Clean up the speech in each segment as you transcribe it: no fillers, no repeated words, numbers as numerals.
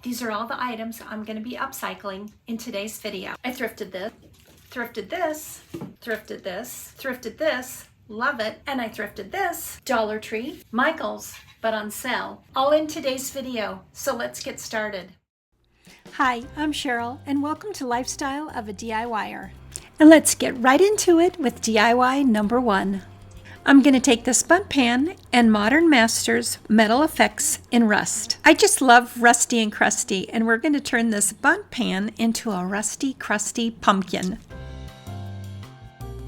These are all the items I'm going to be upcycling in today's video. I thrifted this, thrifted this, thrifted this, thrifted this, love it, and I thrifted this, Dollar Tree, Michael's, but on sale, all in today's video. So let's get started. Hi, I'm Cheryl, and welcome to Lifestyle of a DIYer. And let's get right into it with DIY number 1. I'm going to take this Bundt Pan and Modern Masters Metal Effects in Rust. I just love rusty and crusty, and we're going to turn this Bundt Pan into a rusty, crusty pumpkin.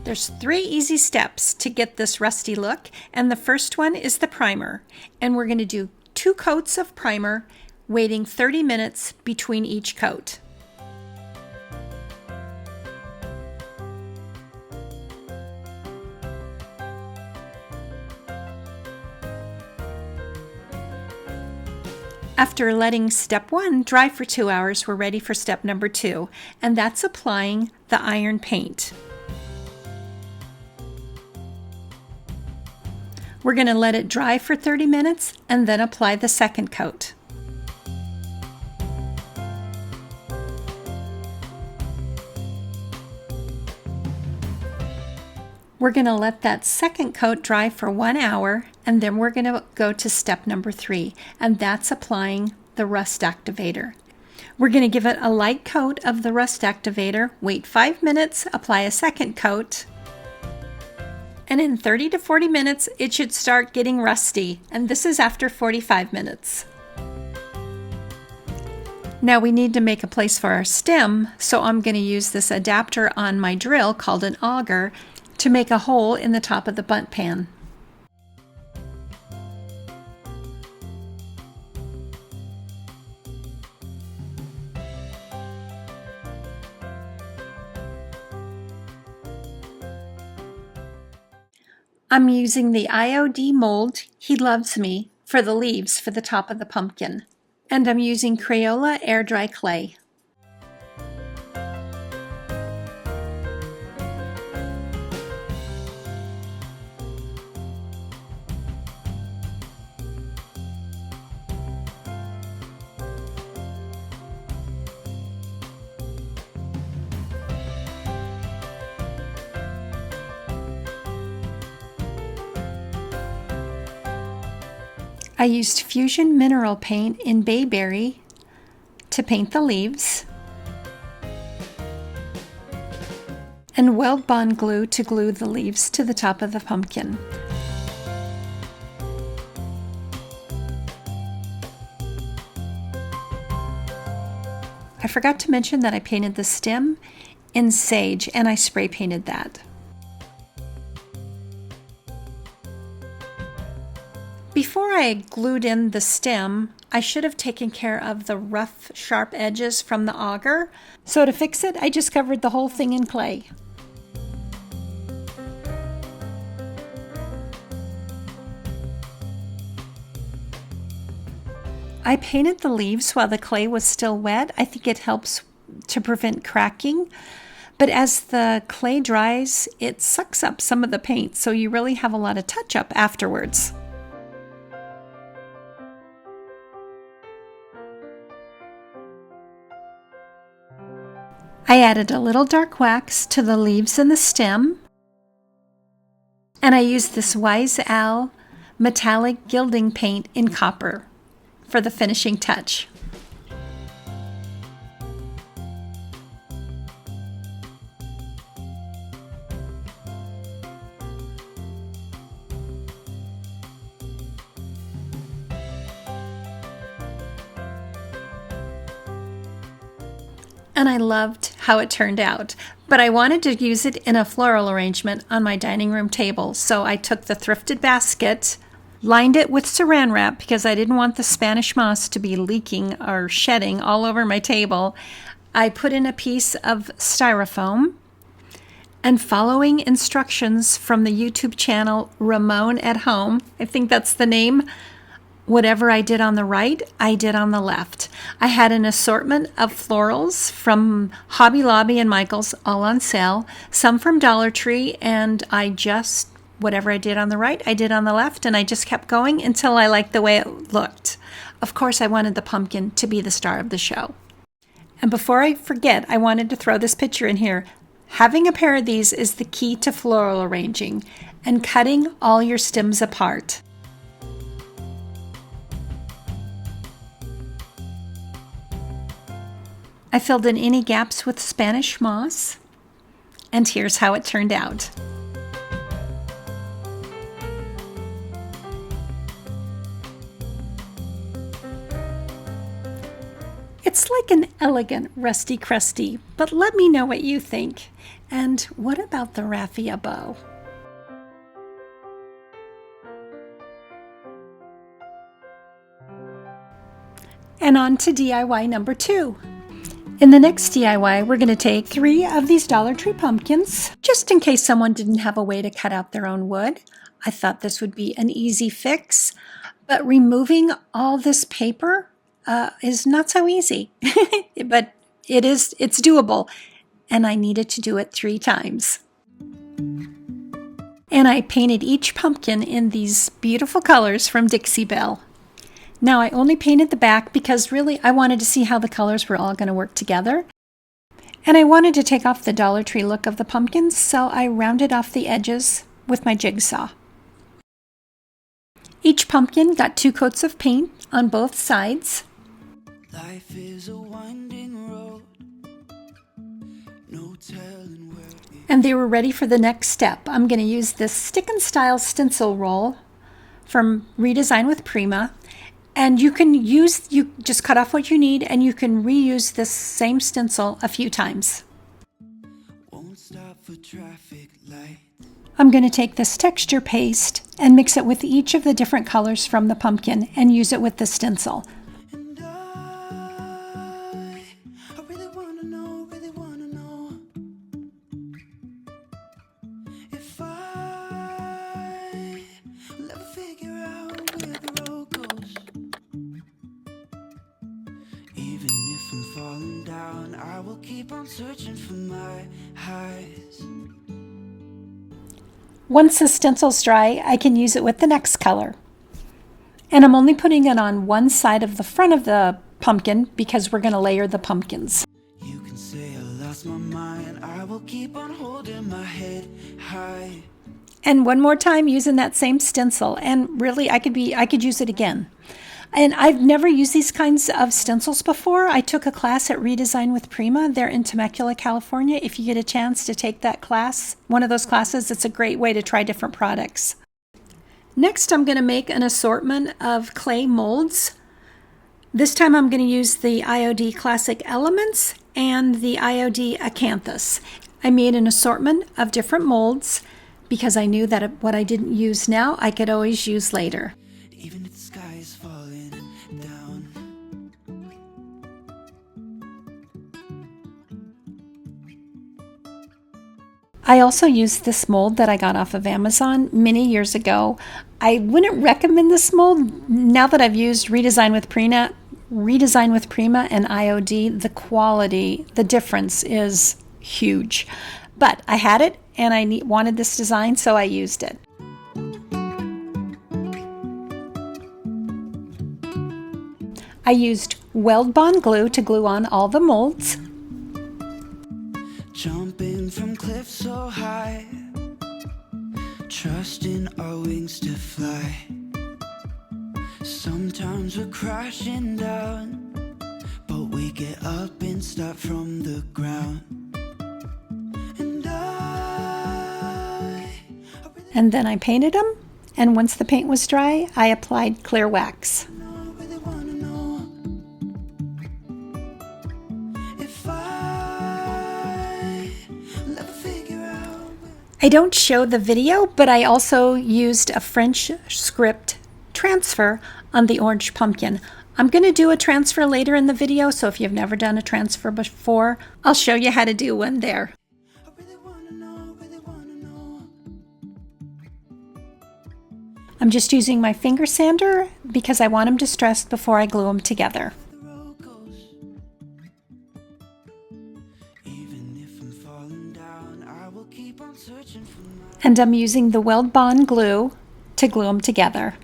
There's 3 easy steps to get this rusty look, and the first one is the primer. And we're going to do 2 coats of primer, waiting 30 minutes between each coat. After letting step 1 dry for 2 hours, we're ready for step number 2, and that's applying the iron paint. We're going to let it dry for 30 minutes and then apply the second coat. We're going to let that second coat dry for 1 hour, and then we're going to go to step number 3, and that's applying the rust activator. We're going to give it a light coat of the rust activator, wait 5 minutes, apply a second coat, and in 30 to 40 minutes it should start getting rusty, and this is after 45 minutes. Now we need to make a place for our stem, so I'm going to use this adapter on my drill called an auger to make a hole in the top of the Bundt Pan. I'm using the IOD mold, He Loves Me, for the leaves for the top of the pumpkin. And I'm using Crayola air dry clay. I used Fusion Mineral Paint in Bayberry to paint the leaves, and Weld Bond glue to glue the leaves to the top of the pumpkin. I forgot to mention that I painted the stem in sage, and I spray painted that. Before I glued in the stem, I should have taken care of the rough, sharp edges from the auger. So to fix it, I just covered the whole thing in clay. I painted the leaves while the clay was still wet. I think it helps to prevent cracking. But as the clay dries, it sucks up some of the paint, so you really have a lot of touch-up afterwards. I added a little dark wax to the leaves and the stem, and I used this Wise Owl metallic gilding paint in copper for the finishing touch. And I loved how it turned out, but I wanted to use it in a floral arrangement on my dining room table, so I took the thrifted basket, lined it with saran wrap because I didn't want the Spanish moss to be leaking or shedding all over my table. I put in a piece of styrofoam, and following instructions from the YouTube channel Ramon at Home, I think that's the name, whatever I did on the right, I did on the left. I had an assortment of florals from Hobby Lobby and Michael's, all on sale, some from Dollar Tree, and whatever I did on the right, I did on the left, and I just kept going until I liked the way it looked. Of course, I wanted the pumpkin to be the star of the show. And before I forget, I wanted to throw this picture in here. Having a pair of these is the key to floral arranging and cutting all your stems apart. I filled in any gaps with Spanish moss, and here's how it turned out. It's like an elegant rusty crusty, but let me know what you think. And what about the raffia bow? And on to DIY number 2. In the next DIY, we're going to take 3 of these Dollar Tree pumpkins, just in case someone didn't have a way to cut out their own wood. I thought this would be an easy fix, but removing all this paper is not so easy, but it's doable, and I needed to do it 3 times. And I painted each pumpkin in these beautiful colors from Dixie Belle. Now I only painted the back because really I wanted to see how the colors were all going to work together. And I wanted to take off the Dollar Tree look of the pumpkins, so I rounded off the edges with my jigsaw. Each pumpkin got 2 coats of paint on both sides. Life is a winding road, no telling where and they were ready for the next step. I'm going to use this stick and style stencil roll from Redesign with Prima. And you just cut off what you need, and you can reuse this same stencil a few times. won't stop for traffic light. I'm going to take this texture paste and mix it with each of the different colors from the pumpkin and use it with the stencil. And I really wanna know if I will ever figure out where the road goes. Even if I'm falling down, I will keep on searching for my highs. Once the stencil's dry, I can use it with the next color. And I'm only putting it on one side of the front of the pumpkin because we're going to layer the pumpkins. You can say I lost my mind, I will keep on holding my head high. And one more time using that same stencil, and really I could use it again. And I've never used these kinds of stencils before. I took a class at Redesign with Prima. They're in Temecula, California. If you get a chance to take that class, one of those classes, it's a great way to try different products. Next, I'm going to make an assortment of clay molds. This time I'm going to use the IOD Classic Elements and the IOD Acanthus. I made an assortment of different molds because I knew that what I didn't use now, I could always use later. Even if the sky is falling down. I also used this mold that I got off of Amazon many years ago. I wouldn't recommend this mold now that I've used Redesign with Prima and IOD. The quality, the difference is huge. But I had it and I wanted this design, so I used it. I used Weld Bond glue to glue on all the molds. Jumping from cliffs so high, trusting our wings to fly. Sometimes we're crashing down, but we get up and start from the ground. And then I painted them, and once the paint was dry, I applied clear wax. I don't show the video, but I also used a French script transfer on the orange pumpkin. I'm going to do a transfer later in the video, so if you've never done a transfer before, I'll show you how to do one there. I'm just using my finger sander because I want them distressed before I glue them together. And I'm using the Weld Bond glue to glue them together.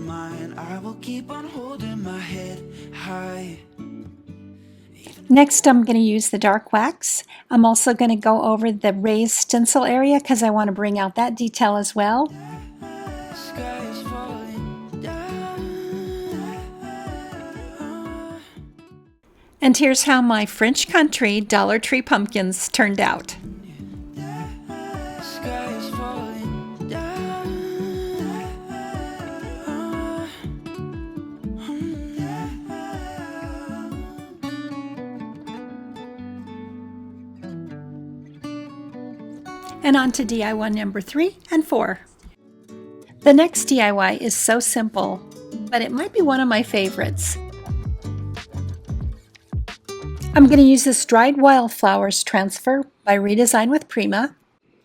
mine. I will keep on holding my head high. Next, I'm going to use the dark wax. I'm also going to go over the raised stencil area because I want to bring out that detail as well. Sky is falling down. And here's how my French Country Dollar Tree pumpkins turned out. Sky is falling down. And on to DIY number 3 and 4. The next DIY is so simple, but it might be one of my favorites. I'm going to use this dried wildflowers transfer by Redesign with Prima,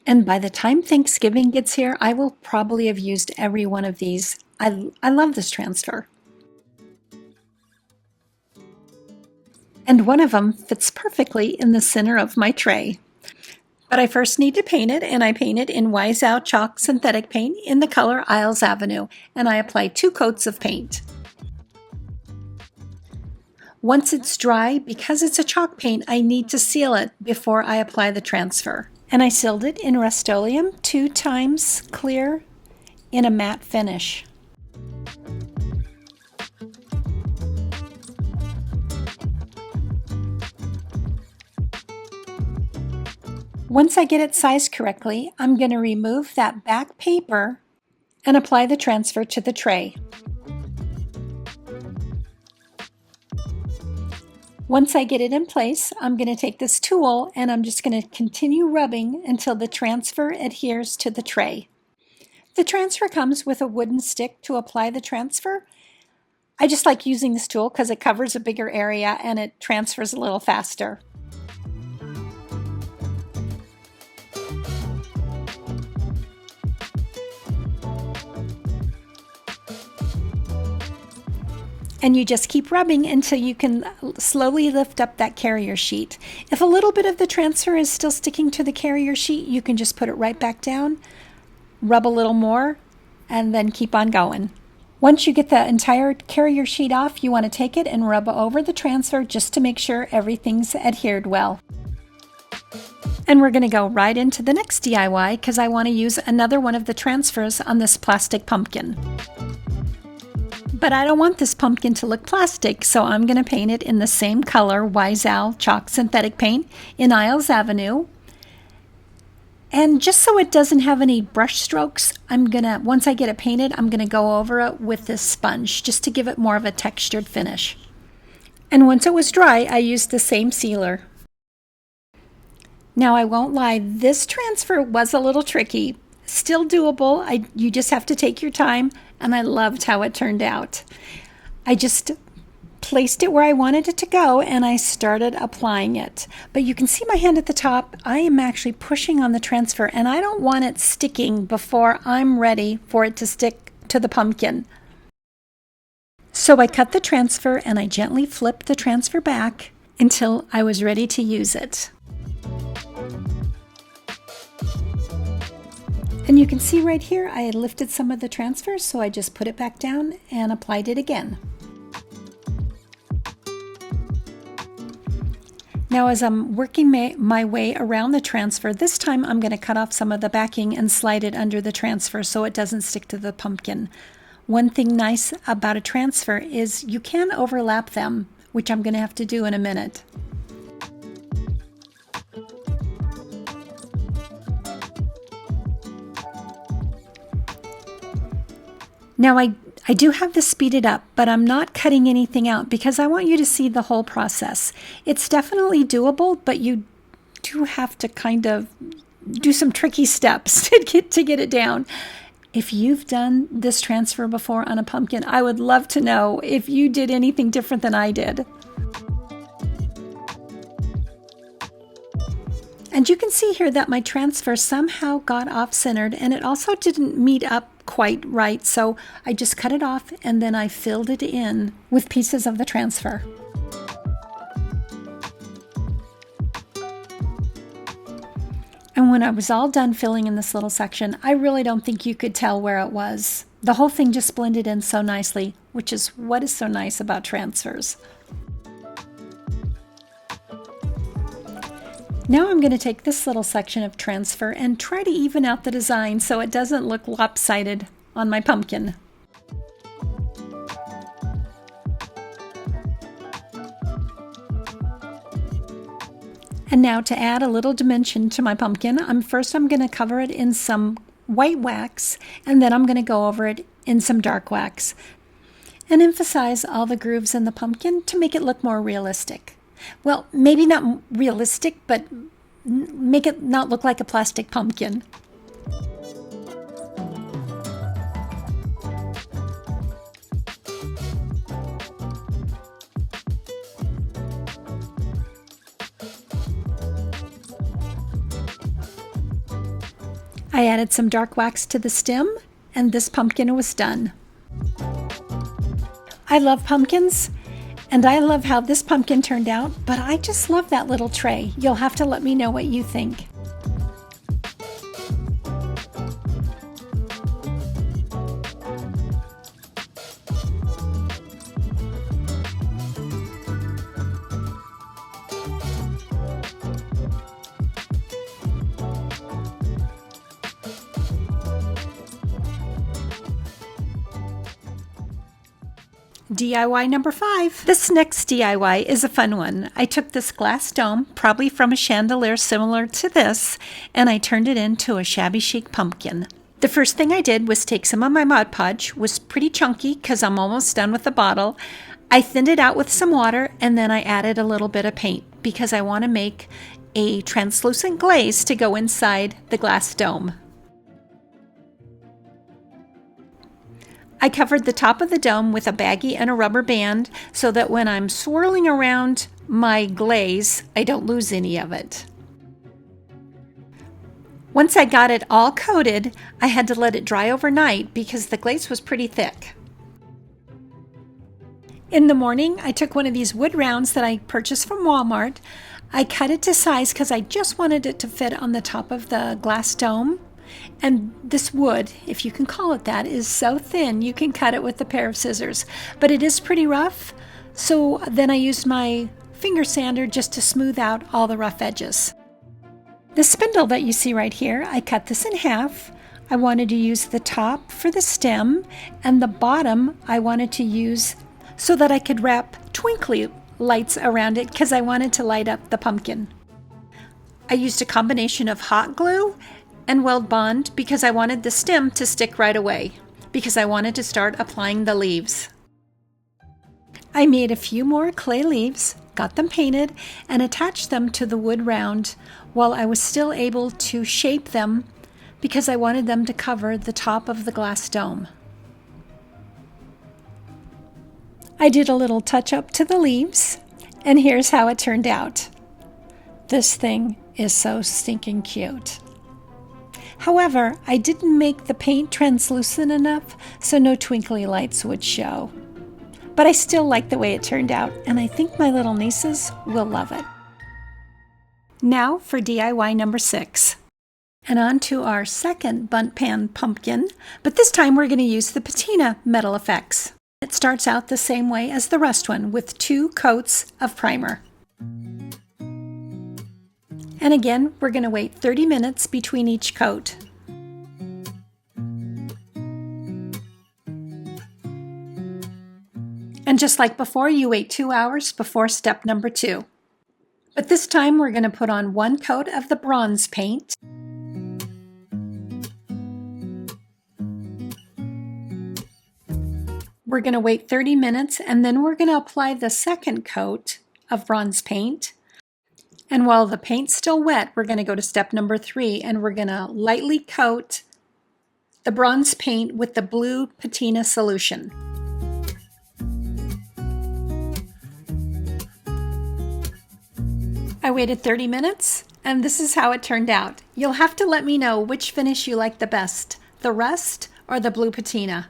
and by the time Thanksgiving gets here, I will probably have used every one of these. I love this transfer. And one of them fits perfectly in the center of my tray. But I first need to paint it, and I paint it in Wise Out Chalk Synthetic Paint in the color Isles Avenue, and I apply 2 coats of paint. Once it's dry, because it's a chalk paint, I need to seal it before I apply the transfer. And I sealed it in Rust-Oleum 2 times clear in a matte finish. Once I get it sized correctly, I'm going to remove that back paper and apply the transfer to the tray. Once I get it in place, I'm going to take this tool and I'm just going to continue rubbing until the transfer adheres to the tray. The transfer comes with a wooden stick to apply the transfer. I just like using this tool because it covers a bigger area and it transfers a little faster. And you just keep rubbing until you can slowly lift up that carrier sheet. If a little bit of the transfer is still sticking to the carrier sheet, you can just put it right back down, rub a little more, and then keep on going. Once you get the entire carrier sheet off, you want to take it and rub over the transfer just to make sure everything's adhered well. And we're going to go right into the next DIY because I want to use another one of the transfers on this plastic pumpkin. But I don't want this pumpkin to look plastic, so I'm going to paint it in the same color, Wise Owl Chalk Synthetic Paint in Isles Avenue. And just so it doesn't have any brush strokes, once I get it painted, I'm going to go over it with this sponge just to give it more of a textured finish. And once it was dry, I used the same sealer. Now I won't lie, this transfer was a little tricky. Still doable, you just have to take your time, and I loved how it turned out. I just placed it where I wanted it to go and I started applying it. But you can see my hand at the top. I am actually pushing on the transfer and I don't want it sticking before I'm ready for it to stick to the pumpkin. So I cut the transfer and I gently flipped the transfer back until I was ready to use it. And you can see right here, I had lifted some of the transfer, so I just put it back down and applied it again. Now as I'm working my way around the transfer, this time I'm going to cut off some of the backing and slide it under the transfer so it doesn't stick to the pumpkin. One thing nice about a transfer is you can overlap them, which I'm going to have to do in a minute. Now I do have this speeded up, but I'm not cutting anything out because I want you to see the whole process. It's definitely doable, but you do have to kind of do some tricky steps to get it down. If you've done this transfer before on a pumpkin, I would love to know if you did anything different than I did. And you can see here that my transfer somehow got off-centered and it also didn't meet up quite right, so I just cut it off and then I filled it in with pieces of the transfer. And when I was all done filling in this little section, I really don't think you could tell where it was. The whole thing just blended in so nicely, which is what is so nice about transfers. Now I'm going to take this little section of transfer and try to even out the design so it doesn't look lopsided on my pumpkin. And now to add a little dimension to my pumpkin, I'm going to cover it in some white wax, and then I'm going to go over it in some dark wax and emphasize all the grooves in the pumpkin to make it look more realistic. Well, maybe not realistic, but make it not look like a plastic pumpkin. I added some dark wax to the stem, and this pumpkin was done. I love pumpkins, and I love how this pumpkin turned out, but I just love that little tray. You'll have to let me know what you think. DIY number 5. This next DIY is a fun one. I took this glass dome, probably from a chandelier similar to this, and I turned it into a shabby chic pumpkin. The first thing I did was take some of my Mod Podge, was pretty chunky because I'm almost done with the bottle. I thinned it out with some water, and then I added a little bit of paint because I want to make a translucent glaze to go inside the glass dome. I covered the top of the dome with a baggie and a rubber band so that when I'm swirling around my glaze, I don't lose any of it. Once I got it all coated, I had to let it dry overnight because the glaze was pretty thick. In the morning, I took one of these wood rounds that I purchased from Walmart. I cut it to size because I just wanted it to fit on the top of the glass dome. And this wood, if you can call it that, is so thin you can cut it with a pair of scissors. But it is pretty rough, so then I used my finger sander just to smooth out all the rough edges. The spindle that you see right here, I cut this in half. I wanted to use the top for the stem, and the bottom I wanted to use so that I could wrap twinkly lights around it because I wanted to light up the pumpkin. I used a combination of hot glue and weld bond because I wanted the stem to stick right away because I wanted to start applying the leaves. I made a few more clay leaves, got them painted, and attached them to the wood round while I was still able to shape them because I wanted them to cover the top of the glass dome. I did a little touch up to the leaves, and here's how it turned out. This thing is so stinking cute. However, I didn't make the paint translucent enough so no twinkly lights would show. But I still like the way it turned out, and I think my little nieces will love it. Now for DIY number 6. And on to our second Bundt Pan Pumpkin, but this time we're going to use the Patina metal effects. It starts out the same way as the rust one with 2 coats of primer. And again, we're going to wait 30 minutes between each coat. And just like before, you wait 2 hours before step number 2. But this time we're going to put on 1 coat of the bronze paint. We're going to wait 30 minutes, and then we're going to apply the second coat of bronze paint. And while the paint's still wet, we're going to go to step number 3, and we're going to lightly coat the bronze paint with the blue patina solution. I waited 30 minutes, and this is how it turned out. You'll have to let me know which finish you like the best, the rust or the blue patina.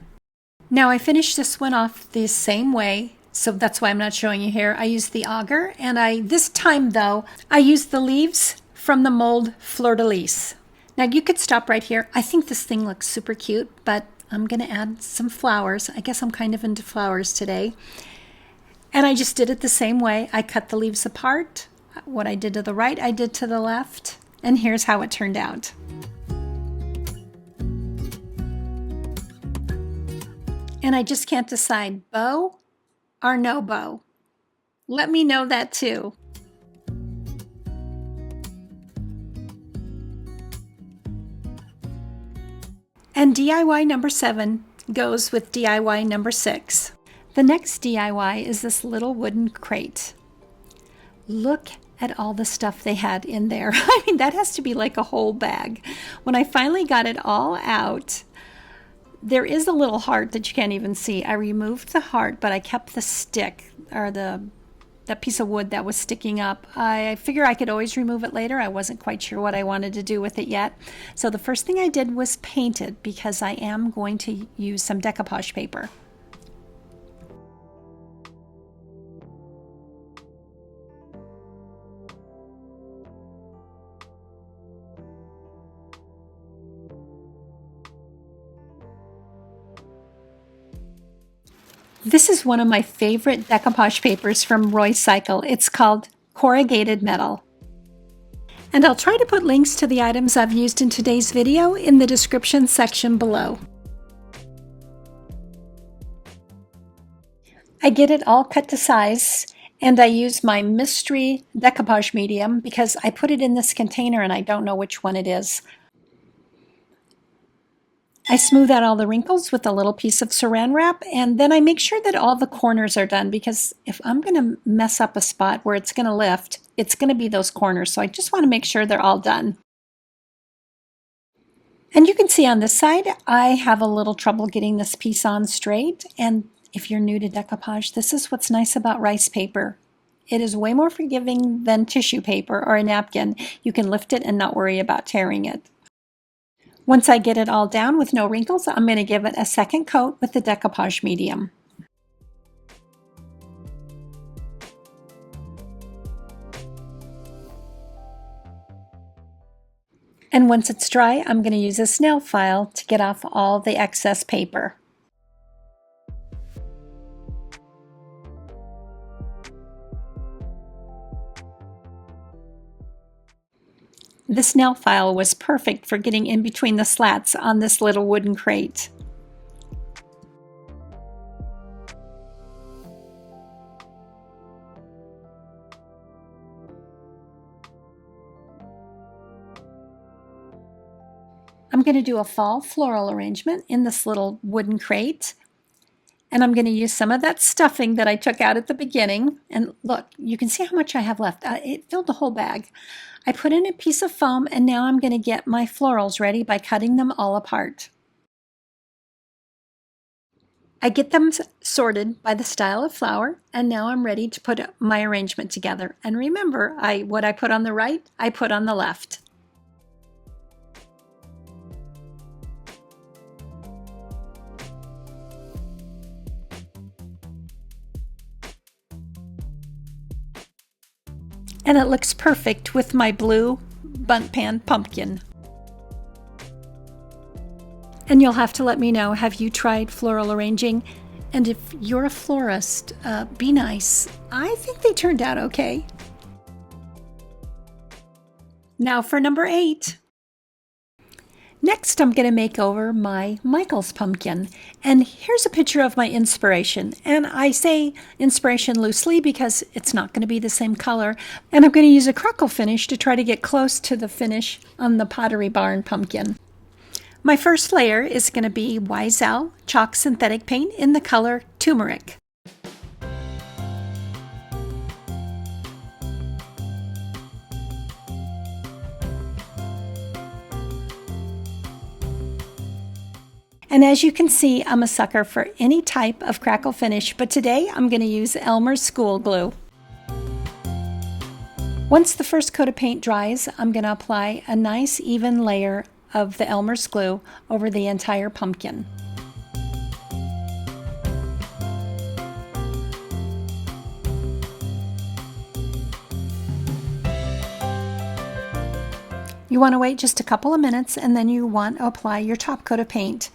Now I finished this one off the same way. So that's why I'm not showing you here. I used the auger, and this time though, I used the leaves from the mold Fleur de Lis. Now you could stop right here. I think this thing looks super cute, but I'm going to add some flowers. I guess I'm kind of into flowers today. And I just did it the same way. I cut the leaves apart. What I did to the right, I did to the left. And here's how it turned out. And I just can't decide bow or no bow. Let me know that too. And DIY number 7 goes with DIY number 6. The next DIY is this little wooden crate. Look at all the stuff they had in there. I mean, that has to be like a whole bag. When I finally got it all out, there is a little heart that you can't even see. I removed the heart, but I kept the stick, or that piece of wood that was sticking up. I figure I could always remove it later. I wasn't quite sure what I wanted to do with it yet. So the first thing I did was paint it, because I am going to use some decoupage paper. This is one of my favorite decoupage papers from Roycycle. It's called Corrugated Metal. And I'll try to put links to the items I've used in today's video in the description section below. I get it all cut to size, and I use my mystery decoupage medium because I put it in this container and I don't know which one it is. I smooth out all the wrinkles with a little piece of saran wrap, and then I make sure that all the corners are done, because if I'm going to mess up a spot where it's going to lift, it's going to be those corners. So I just want to make sure they're all done. And you can see on this side, I have a little trouble getting this piece on straight. And if you're new to decoupage, this is what's nice about rice paper. It is way more forgiving than tissue paper or a napkin. You can lift it and not worry about tearing it. Once I get it all down with no wrinkles, I'm going to give it a second coat with the decoupage medium. And once it's dry, I'm going to use a snail file to get off all the excess paper. This nail file was perfect for getting in between the slats on this little wooden crate. I'm going to do a fall floral arrangement in this little wooden crate. And I'm going to use some of that stuffing that I took out at the beginning. And look, you can see how much I have left. It filled the whole bag. I put in a piece of foam, and now I'm going to get my florals ready by cutting them all apart. I get them sorted by the style of flower, and now I'm ready to put my arrangement together. And remember, what I put on the right, I put on the left. And it looks perfect with my blue Bundt Pan Pumpkin. And you'll have to let me know, have you tried floral arranging? And if you're a florist, be nice. I think they turned out okay. Now for number 8. Next, I'm going to make over my Michael's pumpkin. And here's a picture of my inspiration. And I say inspiration loosely because it's not going to be the same color. And I'm going to use a crackle finish to try to get close to the finish on the Pottery Barn pumpkin. My first layer is going to be Wise Owl chalk synthetic paint in the color Turmeric. And as you can see, I'm a sucker for any type of crackle finish, but today I'm going to use Elmer's School Glue. Once the first coat of paint dries, I'm going to apply a nice even layer of the Elmer's glue over the entire pumpkin. You want to wait just a couple of minutes, and then you want to apply your top coat of paint.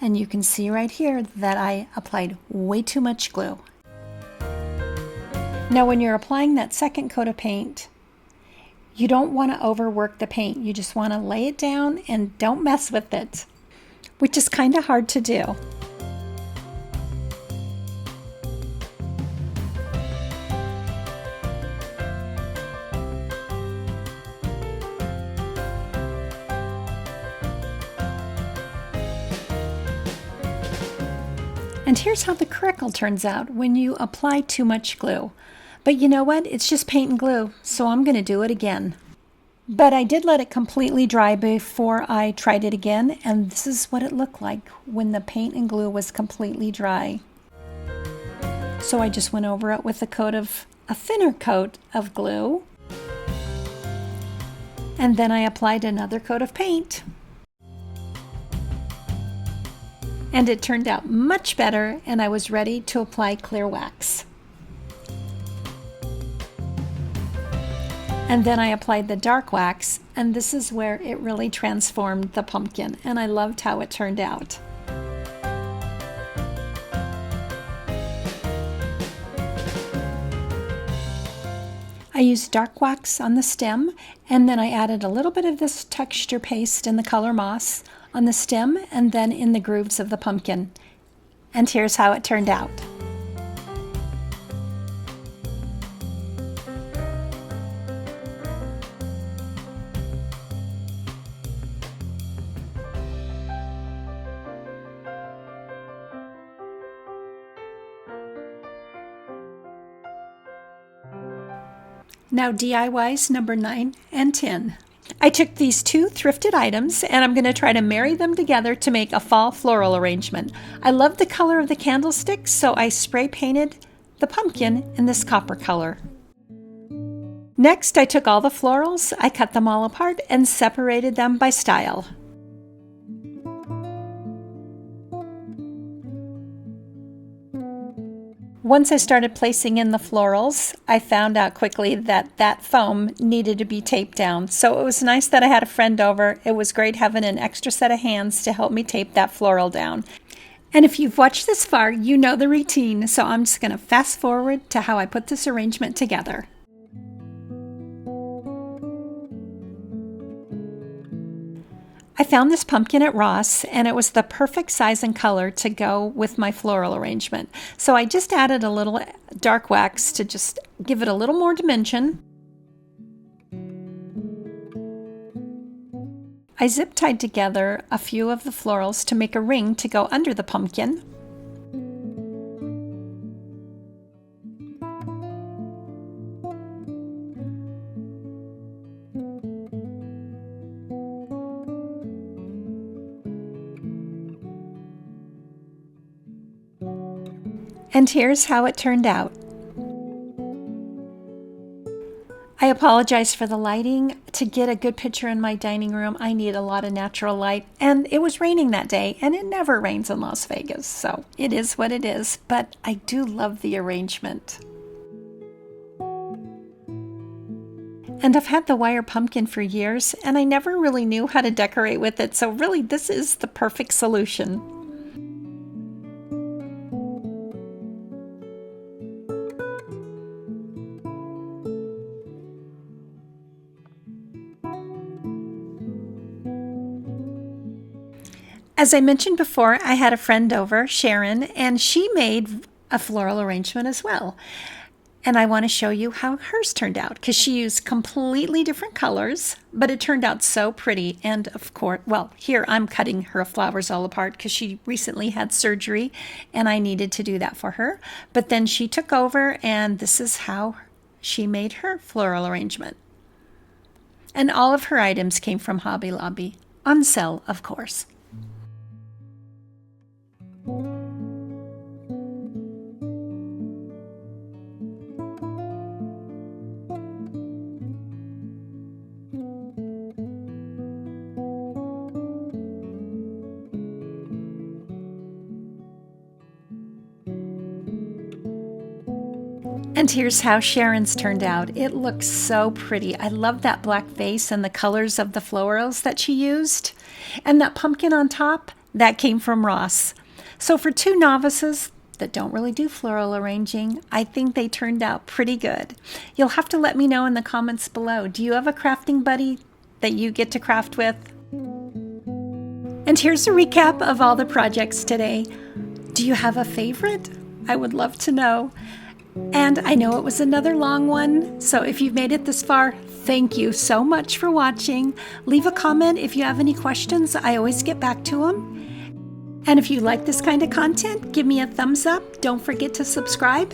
And you can see right here that I applied way too much glue. Now when you're applying that second coat of paint, you don't want to overwork the paint. You just want to lay it down and don't mess with it, which is kind of hard to do. And here's how the crackle turns out when you apply too much glue. But you know what? It's just paint and glue, so I'm going to do it again. But I did let it completely dry before I tried it again, and this is what it looked like when the paint and glue was completely dry. So I just went over it with a thinner coat of glue, and then I applied another coat of paint. And it turned out much better, and I was ready to apply clear wax. And then I applied the dark wax, and this is where it really transformed the pumpkin, and I loved how it turned out. I used dark wax on the stem, and then I added a little bit of this texture paste in the color moss on the stem and then in the grooves of the pumpkin. And here's how it turned out. Now DIYs number 9 and 10. I took these two thrifted items and I'm going to try to marry them together to make a fall floral arrangement. I love the color of the candlesticks, so I spray painted the pumpkin in this copper color. Next, I took all the florals, I cut them all apart and separated them by style. Once I started placing in the florals, I found out quickly that that foam needed to be taped down. So it was nice that I had a friend over. It was great having an extra set of hands to help me tape that floral down. And if you've watched this far, you know the routine. So I'm just going to fast forward to how I put this arrangement together. I found this pumpkin at Ross, and it was the perfect size and color to go with my floral arrangement. So I just added a little dark wax to just give it a little more dimension. I zip tied together a few of the florals to make a ring to go under the pumpkin. And here's how it turned out. I apologize for the lighting. To get a good picture in my dining room, I need a lot of natural light, and it was raining that day, and it never rains in Las Vegas, so it is what it is, but I do love the arrangement. And I've had the wire pumpkin for years, and I never really knew how to decorate with it, so really this is the perfect solution. As I mentioned before, I had a friend over, Sharon, and she made a floral arrangement as well. And I want to show you how hers turned out, because she used completely different colors, but it turned out so pretty. And of course, well, here I'm cutting her flowers all apart because she recently had surgery and I needed to do that for her. But then she took over, and this is how she made her floral arrangement. And all of her items came from Hobby Lobby, on sale, of course. And here's how Sharon's turned out. It looks so pretty. I love that black vase and the colors of the florals that she used. And that pumpkin on top, That came from Ross. So for two novices that don't really do floral arranging, I think they turned out pretty good. You'll have to let me know in the comments below. Do you have a crafting buddy that you get to craft with? And here's a recap of all the projects today. Do you have a favorite? I would love to know. And I know it was another long one, so if you've made it this far, thank you so much for watching. Leave a comment if you have any questions. I always get back to them. And if you like this kind of content, give me a thumbs up. Don't forget to subscribe,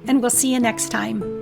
and we'll see you next time.